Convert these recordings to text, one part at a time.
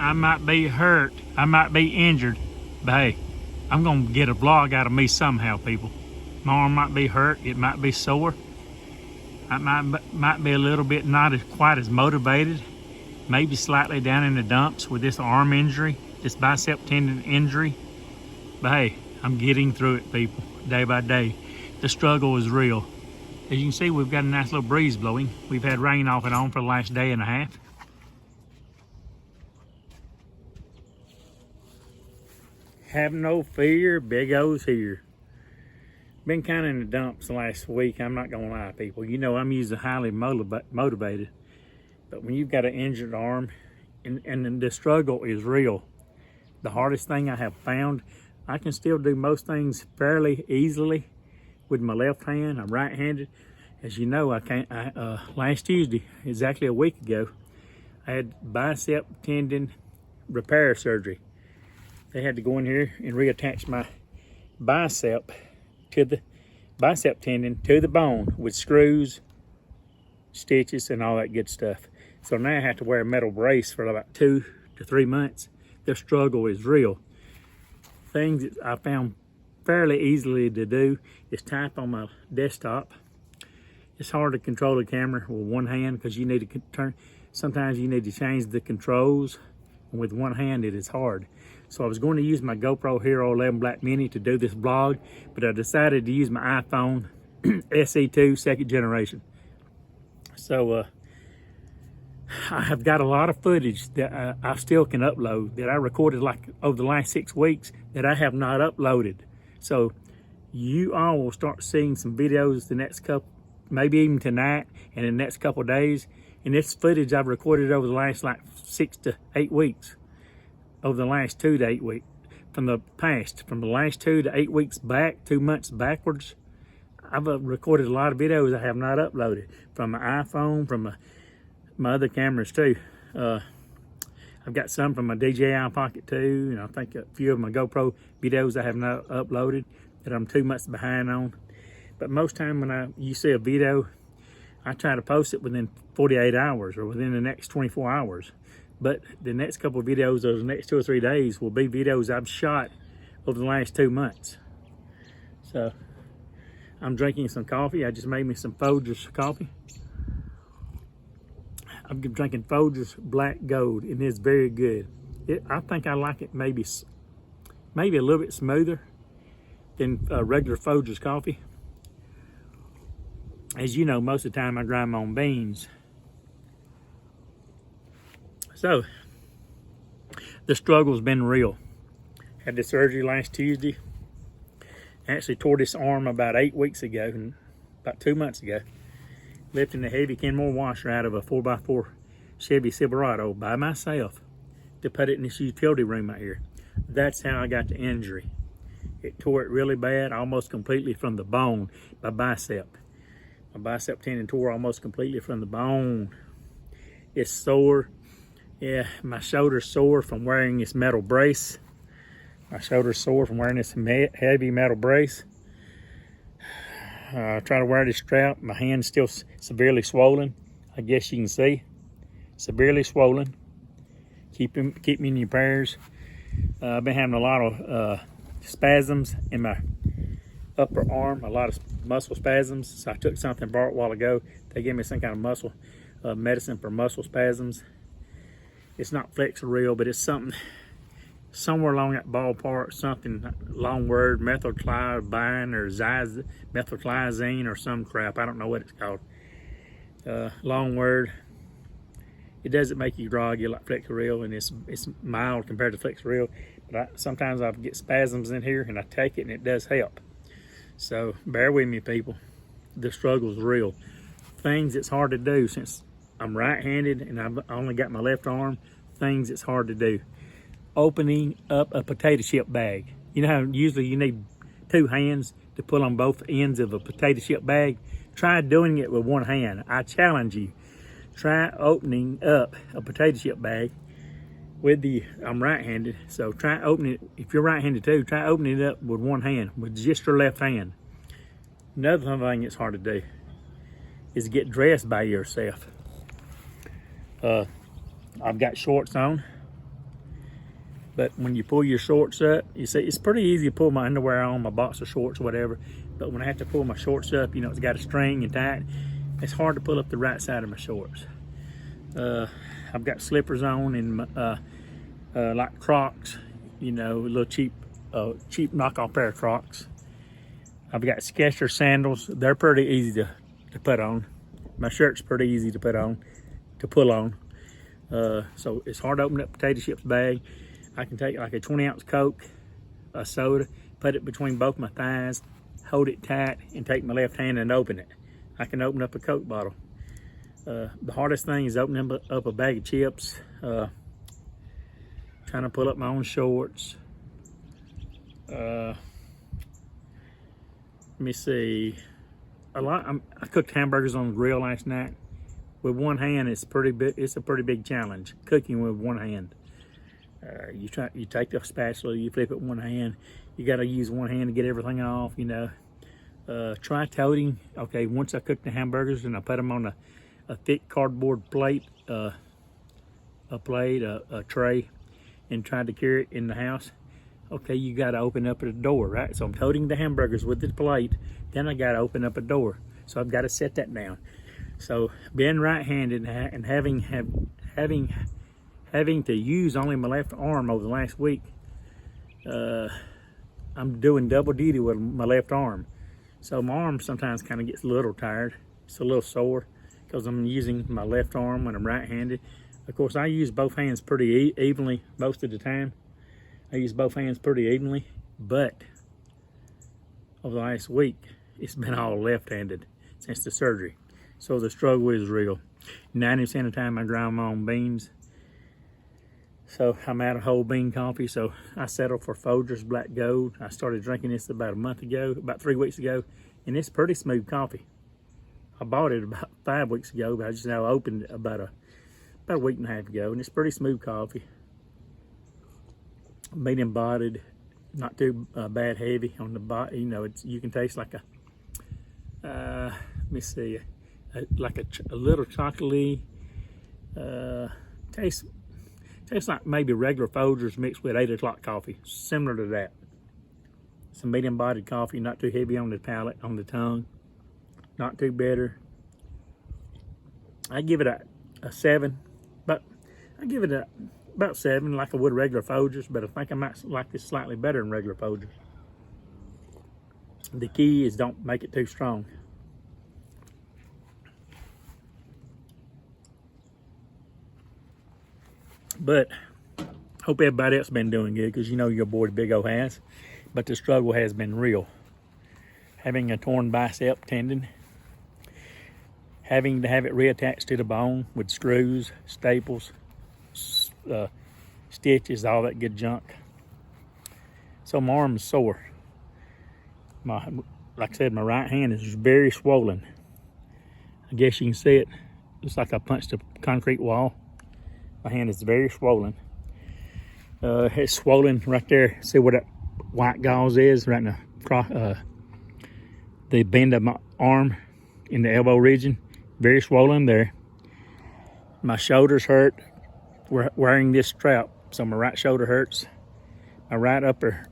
I might be hurt, I might be injured, but hey, I'm gonna get a vlog out of me somehow, people. My arm might be hurt, it might be sore. I might be a little bit not quite as motivated, maybe slightly down in the dumps with this arm injury, this bicep tendon injury. But hey, I'm getting through it, people, day by day. The struggle is real. As you can see, we've got a nice little breeze blowing. We've had rain off and on for the last day and a half. Have no fear, Big O's here. Been kind of in the dumps the last week, I'm not gonna lie, people. You know I'm usually highly motivated, but when you've got an injured arm, and the struggle is real. The hardest thing I have found, I can still do most things fairly easily with my left hand. I'm right-handed. As you know, last Tuesday, exactly a week ago, I had bicep tendon repair surgery. They had to go in here and reattach my bicep to the bicep tendon to the bone with screws, stitches, and all that good stuff. So now I have to wear a metal brace for about 2 to 3 months. The struggle is real. Things that I found fairly easily to do is type on my desktop. It's hard to control the camera with one hand because you need to turn. Sometimes you need to change the controls, and with one hand it is hard. So I was going to use my GoPro Hero 11 Black Mini to do this vlog, but I decided to use my iPhone SE2 second generation. So I have got a lot of footage that I still can upload that I recorded like over the last 6 weeks that I have not uploaded. So you all will start seeing some videos the next couple, maybe even tonight and the next couple of days. And this footage I've recorded over the last like 6 to 8 weeks. Over the last 2 to 8 weeks. From the last 2 to 8 weeks back, 2 months backwards, I've recorded a lot of videos I have not uploaded. From my iPhone, from my other cameras too. I've got some from my DJI Pocket 2, and I think a few of my GoPro videos I have not uploaded that I'm 2 months behind on. But most time when you see a video, I try to post it within 48 hours or within the next 24 hours. But the next couple of videos, those next 2 or 3 days, will be videos I've shot over the last 2 months. So I'm drinking some coffee. I just made me some Folgers coffee. I'm drinking Folgers Black Gold, and it's very good. I think I like it maybe a little bit smoother than regular Folgers coffee. As you know, most of the time I grind my own beans. So, the struggle's been real. Had the surgery last Tuesday. Actually tore this arm about 8 weeks ago, and about 2 months ago. Lifting a heavy Kenmore washer out of a 4x4 Chevy Silverado by myself to put it in this utility room out here. That's how I got the injury. It tore it really bad, almost completely from the bone, my bicep. My bicep tendon tore almost completely from the bone. It's sore. Yeah, my shoulder's sore from wearing this metal brace. My shoulder's sore from wearing this heavy metal brace. I try to wear this strap. My hand's still severely swollen. I guess you can see. Severely swollen. Keep me in your prayers. I've been having a lot of spasms in my upper arm, a lot of muscle spasms. So I took something bought a while ago. They gave me some kind of muscle medicine for muscle spasms. It's not Flexeril, but it's something somewhere along that ballpark, something, long word, methylclizine or methylclizine or some crap. I don't know what it's called. Long word. It doesn't make you groggy like Flexeril, and it's mild compared to Flexeril. But sometimes I get spasms in here, and I take it, and it does help. So bear with me, people. The struggle's real. Things that's hard to do since I'm right-handed and I've only got my left arm. Things that's hard to do. Opening up a potato chip bag. You know how usually you need 2 hands to pull on both ends of a potato chip bag? Try doing it with one hand. I challenge you. Try opening up a potato chip bag with I'm right-handed, so try opening it. If you're right-handed too, try opening it up with one hand, with just your left hand. Another thing that's hard to do is get dressed by yourself. I've got shorts on. But when you pull your shorts up, you see, it's pretty easy to pull my underwear on, my boxer shorts, whatever. But when I have to pull my shorts up, you know, it's got a string and tight. It's hard to pull up the right side of my shorts. I've got slippers on and like Crocs, you know, a little cheap knockoff pair of Crocs. I've got Skechers sandals. They're pretty easy to put on. My shirt's pretty easy to put on, to pull on. So it's hard to open up potato chips bag. I can take like a 20-ounce Coke, a soda, put it between both my thighs, hold it tight, and take my left hand and open it. I can open up a Coke bottle. The hardest thing is opening up a bag of chips, trying to pull up my own shorts. Let me see. I cooked hamburgers on the grill last night. With one hand, it's a pretty big challenge. Cooking with one hand. You take the spatula, you flip it one hand. You got to use one hand to get everything off. You know. Try toting. Okay, once I cook the hamburgers and I put them on a thick cardboard plate, a tray, and try to carry it in the house. Okay, you got to open up a door, right? So I'm toting the hamburgers with the plate, then I got to open up a door. So I've got to set that down. So being right-handed and having to use only my left arm over the last week, I'm doing double duty with my left arm. So my arm sometimes kind of gets a little tired. It's a little sore because I'm using my left arm when I'm right-handed. Of course, I use both hands pretty evenly most of the time. I use both hands pretty evenly, but over the last week, it's been all left-handed since the surgery. So the struggle is real. 90% of the time I grind my own beans. So I'm out of whole bean coffee, so I settled for Folgers Black Gold. I started drinking this about a month ago, about 3 weeks ago, and it's pretty smooth coffee. I bought it about 5 weeks ago, but I just now opened it about a week and a half ago, and it's pretty smooth coffee. Medium bodied, not too bad heavy on the body. You know, you can taste like let me see, like a little chocolatey. Tastes like maybe regular Folgers mixed with 8 o'clock coffee, similar to that. Some medium bodied coffee, not too heavy on the palate, on the tongue, not too bitter. I give it a 7, but I give it about 7 like I would regular Folgers, but I think I might like this slightly better than regular Folgers. The key is don't make it too strong. But hope everybody else been doing good, because you know your boy Big O has. But the struggle has been real. Having a torn bicep tendon, having to have it reattached to the bone with screws, staples, stitches, all that good junk. So my arm is sore. Like I said, my right hand is very swollen. I guess you can see it. It's like I punched a concrete wall. My hand is very swollen. It's swollen right there. See where that white gauze is? Right in the bend of my arm in the elbow region. Very swollen there. My shoulders hurt. We're wearing this strap, so my right shoulder hurts. My right upper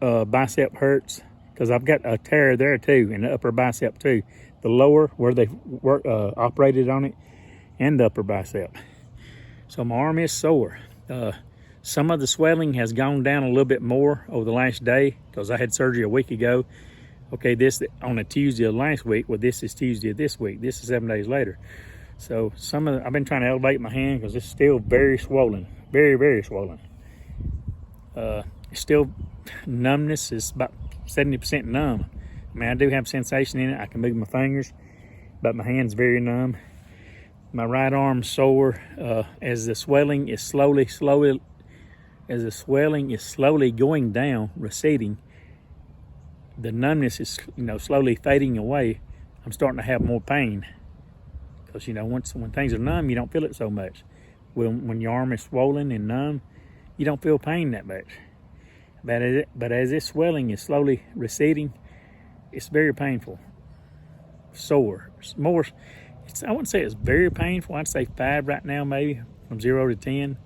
bicep hurts because I've got a tear there too, in the upper bicep too. The lower, where they operated on it, and the upper bicep. So my arm is sore. Some of the swelling has gone down a little bit more over the last day because I had surgery a week ago. Okay, this on a Tuesday of last week. Well, this is Tuesday of this week. This is 7 days later. So I've been trying to elevate my hand because it's still very swollen, very, very swollen. It's still numbness is about 70% numb. I mean, I do have sensation in it. I can move my fingers, but my hand's very numb. My right arm's sore as the swelling is slowly going down, receding. The numbness is, slowly fading away. I'm starting to have more pain because, when things are numb, you don't feel it so much. When your arm is swollen and numb, you don't feel pain that much. But as this swelling is slowly receding, it's very painful. Sore. I wouldn't say it's very painful. I'd say 5 right now, maybe from 0 to 10.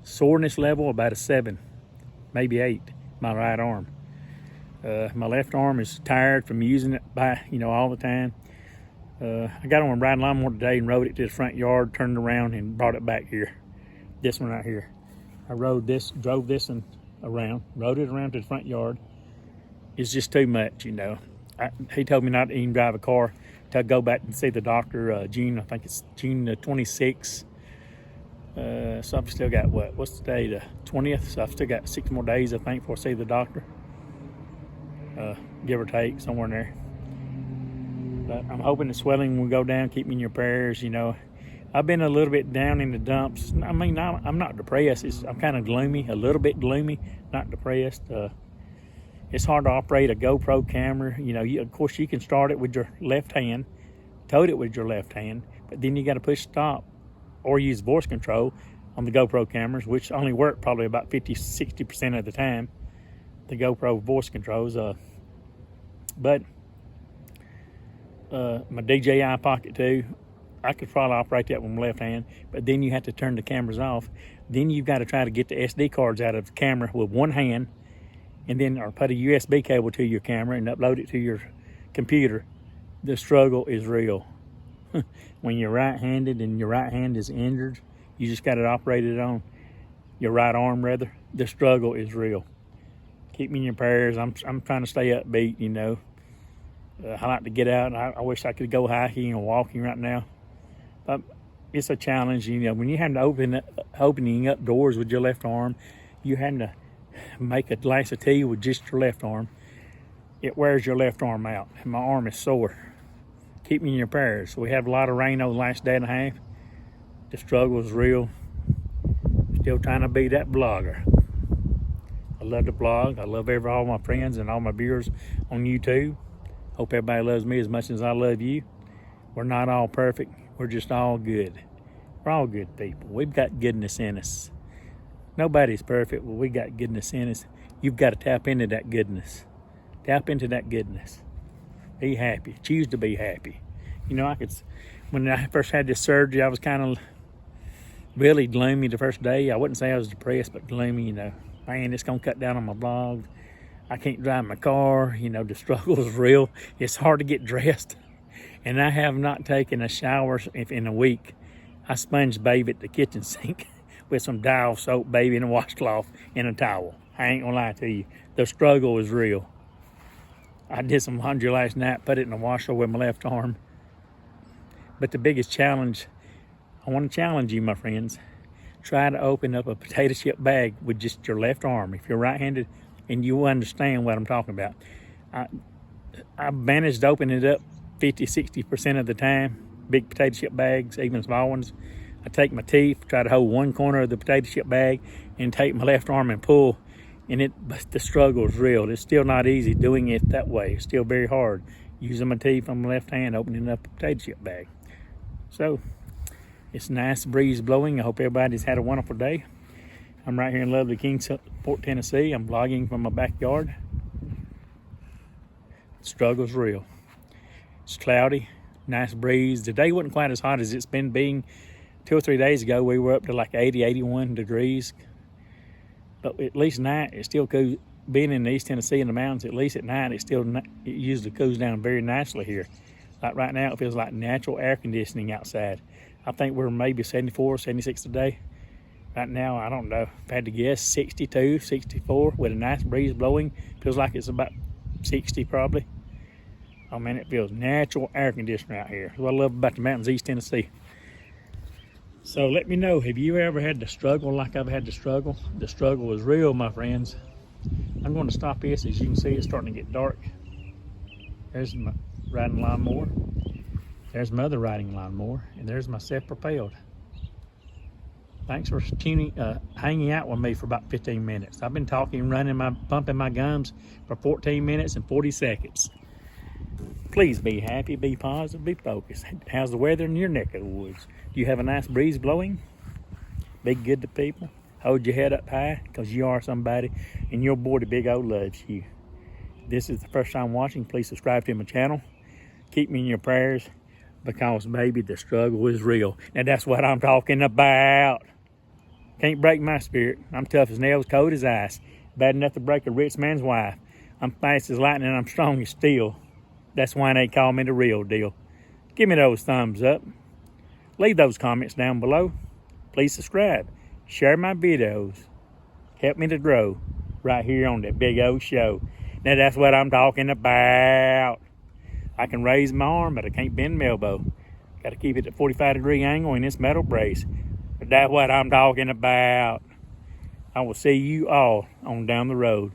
Soreness level about a 7. maybe 8, my right arm. My left arm is tired from using it all the time. I got on a riding lawnmower today and rode it to the front yard, turned around and brought it back here. This one right here. I drove this one around, rode it around to the front yard. It's just too much, he told me not to even drive a car till I go back and see the doctor June, I think it's June the 26th. So I've still got what's the day, the 20th? So I've still got 6 more days, I think, before I see the doctor. Give or take, somewhere in there. But I'm hoping the swelling will go down. Keep me in your prayers, I've been a little bit down in the dumps. I mean, I'm not depressed. I'm kind of gloomy, a little bit gloomy, not depressed. It's hard to operate a GoPro camera. Of course, you can start it with your left hand, tote it with your left hand, but then you got to push stop or use voice control on the GoPro cameras, which only work probably about 50-60% of the time, the GoPro voice controls. But my DJI Pocket 2, I could probably operate that with my left hand, but then you have to turn the cameras off. Then you've got to try to get the SD cards out of the camera with one hand, and then or put a USB cable to your camera and upload it to your computer. The struggle is real. When you're right-handed and your right hand is injured, you just got it operated on your right arm, rather. The struggle is real. Keep me in your prayers. I'm trying to stay upbeat, I like to get out. I wish I could go hiking or walking right now. But it's a challenge, when you have to opening up doors with your left arm, you have to make a glass of tea with just your left arm. It wears your left arm out. My arm is sore. Keep me in your prayers. We had a lot of rain over the last day and a half. The struggle is real. Still trying to be that blogger. I love to blog. I love all my friends and all my viewers on YouTube. Hope everybody loves me as much as I love you. We're not all perfect. We're just all good. We're all good people. We've got goodness in us. Nobody's perfect, but we got goodness in us. You've got to tap into that goodness. Tap into that goodness. Be happy. Choose to be happy. When I first had this surgery, I was kind of really gloomy the first day. I wouldn't say I was depressed, but gloomy, Man, it's going to cut down on my blog. I can't drive my car. The struggle is real. It's hard to get dressed. And I have not taken a shower in a week. I sponge bathe at the kitchen sink with some Dial soap, baby, and a washcloth and a towel. I ain't gonna lie to you. The struggle is real. I did some laundry last night, put it in the washer with my left arm. But the biggest challenge, I want to challenge you, my friends. Try to open up a potato chip bag with just your left arm. If you're right-handed, and you understand what I'm talking about. I managed to open it up 50-60% of the time. Big potato chip bags, even small ones. I take my teeth, try to hold one corner of the potato chip bag, and take my left arm and pull. But the struggle is real. It's still not easy doing it that way. It's still very hard. Using my teeth on my left hand, opening up a potato chip bag. So, it's a nice breeze blowing. I hope everybody's had a wonderful day. I'm right here in lovely Kingsport, Tennessee. I'm vlogging from my backyard. The struggle's real. It's cloudy, nice breeze. The day wasn't quite as hot as it's been being. 2 or 3 days ago, we were up to like 80, 81 degrees. But at least night, it's still cool. Being in East Tennessee in the mountains, at least at night, it usually cools down very nicely here. Like right now, it feels like natural air conditioning outside. I think we're maybe 74, 76 today. Right now, I don't know, if I had to guess, 62, 64 with a nice breeze blowing. Feels like it's about 60 probably. Oh man, it feels natural air conditioning out here. That's what I love about the mountains, East Tennessee. So let me know, have you ever had to struggle like I've had to struggle? The struggle is real, my friends. I'm going to stop this. As you can see, it's starting to get dark. There's my riding lawnmower. There's my other riding lawnmower. And there's my self-propelled. Thanks for hanging out with me for about 15 minutes. I've been talking, pumping my gums for 14 minutes and 40 seconds. Please be happy, be positive, be focused. How's the weather in your neck of the woods? Do you have a nice breeze blowing? Be good to people. Hold your head up high, because you are somebody, and your boy, the Big O, loves you. If this is the first time watching, please subscribe to my channel. Keep me in your prayers, because, baby, the struggle is real. And that's what I'm talking about. Can't break my spirit. I'm tough as nails, cold as ice. Bad enough to break a rich man's wife. I'm fast as lightning and I'm strong as steel. That's why they call me the real deal. Give me those thumbs up. Leave those comments down below. Please subscribe. Share my videos. Help me to grow right here on that big old show. Now that's what I'm talking about. I can raise my arm, but I can't bend my elbow. Got to keep it at 45-degree angle in this metal brace. But that's what I'm talking about. I will see you all on down the road.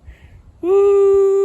Woo!